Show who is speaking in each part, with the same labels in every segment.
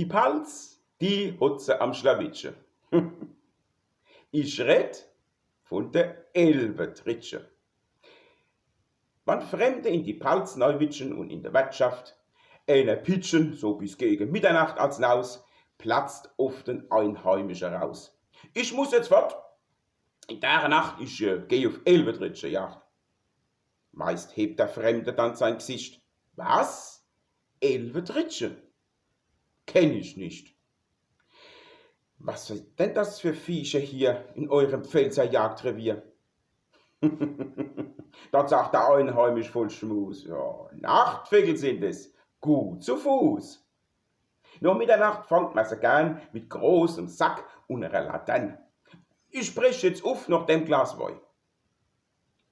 Speaker 1: Die Palz, die hat sie am Schlawittchen. Ich red von der Elbetritsche. Wann Fremde in die Palz neuwitschen und in der Wirtschaft, eine Pitschen, so bis gegen Mitternacht als Naus, platzt oft ein Einheimischer raus. Ich muss jetzt fort. In der Nacht, ich geh auf Elbetritsche Jagd. Meist hebt der Fremde dann sein Gesicht. Was? Elbetritsche? Kenn ich nicht. Was sind denn das für Viecher hier in eurem Pfälzer Jagdrevier? Dann sagt der Einheimisch voll Schmus. Ja, Nachtvögel sind es, gut zu Fuß. Nur Mitternacht fangt man sie gern mit großem Sack und einer Laterne. Ich sprech jetzt auf nach dem Glas Wein.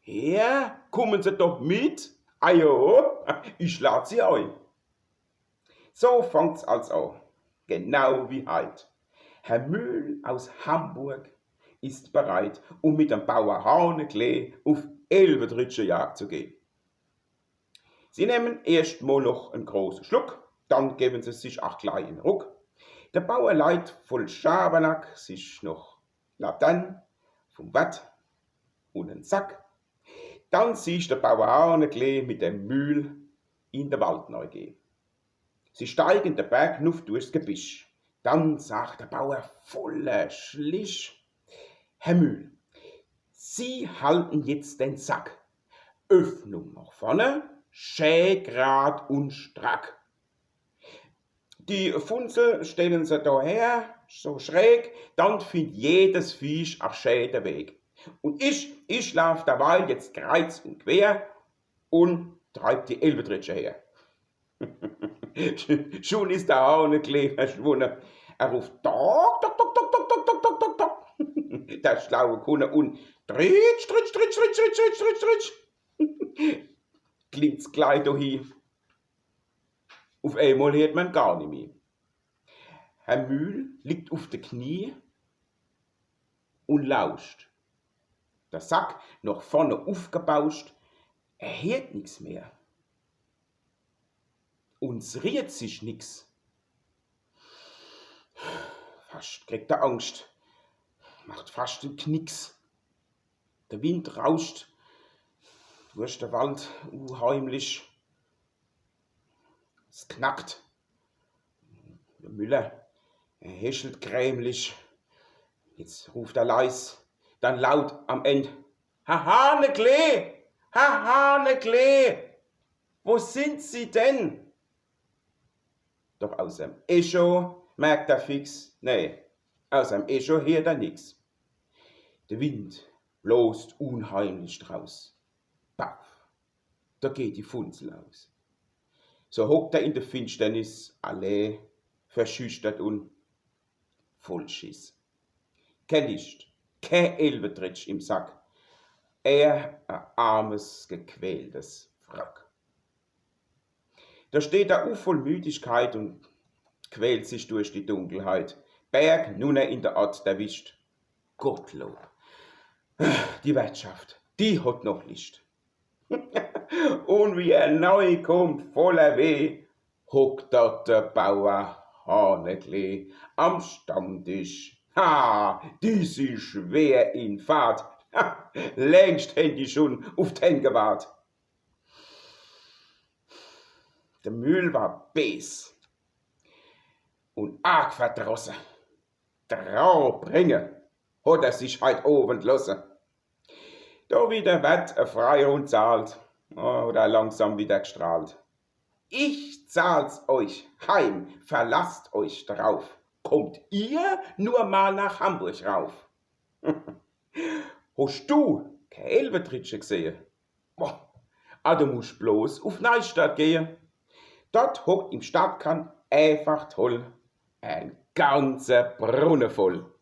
Speaker 1: Ja, kommen Sie doch mit. Ah jo, ich lad Sie ein. So fangt's also an, genau wie heut. Herr Mühl aus Hamburg ist bereit, um mit dem Bauer Haneklee auf Elbetritsche Jagd zu gehen. Sie nehmen erst mal noch einen großen Schluck, dann geben sie sich auch gleich einen Ruck. Der Bauer leiht voll Schabernack sich noch Laterne vom Watt und einen Sack. Dann siehst der Bauer Haneklee mit dem Mühl in den Wald neu gehen. Sie steigen den Berg nuff durchs Gebüsch. Dann sagt der Bauer voller Schlisch: Herr Mühl, Sie halten jetzt den Sack. Öffnung nach vorne, schön grad und strack. Die Funzel stellen Sie daher, so schräg, dann findet jedes Viech auch schön den Weg. Und ich lauf derweil jetzt kreuz und quer und treib die Elbetritsche her. Schon ist der Haneklee verschwunden. Er ruft Dok, Dok, Dok, Dok, Dok, Dok, Dok, Dok, Dok, Dok. Der schlaue Kunde und Tritsch, Tritsch, Tritsch, Tritsch, Tritsch, Tritsch, Tritsch, Tritsch. Klingt's gleich dahin. Auf einmal hört man gar nicht mehr. Herr Mühl liegt auf den Knie und lauscht. Der Sack nach vorne aufgebauscht, er hört nichts mehr. Uns rührt sich nix. Fast kriegt er Angst, macht fast einen Knicks. Der Wind rauscht durch den Wald unheimlich. Es knackt. Der Müller, er häschelt grämlich. Jetzt ruft er leis, dann laut am Ende: Herr Haneklee, Herr Haneklee, wo sind Sie denn? Doch aus dem Echo merkt er fix, nee, aus dem Echo hört er nix. Der Wind bloßt unheimlich draus. Baff, da geht die Funzel aus. So hockt er in der Finsternis, alle verschüchtert und voll Schiss. Kein Licht, kein Elbetritsch im Sack, er ein armes, gequältes Wrack. Da steht er auf voll Müdigkeit und quält sich durch die Dunkelheit. Berg nunne in der Ort erwischt. Gottlob, die Wirtschaft, die hat noch Licht. Und wie er neu kommt, voller Weh, hockt dort der Bauer Haneklee am Stammtisch. Ha, die sind schwer in Fahrt. Ha, längst händ die schon auf den gewahrt. Der Mühl war bes und arg verdrossen. Trau bringe, hat er sich heut Abend lassen. Da wieder wird ein Freihund zahlt, oder langsam wieder gestrahlt. Ich zahl's euch heim, verlasst euch drauf. Kommt ihr nur mal nach Hamburg rauf. Hast du keine Elbetritsche gesehen? Du musst bloß auf Neustadt gehen. Dort hockt im Stadtkern einfach toll ein ganzer Brunnen voll.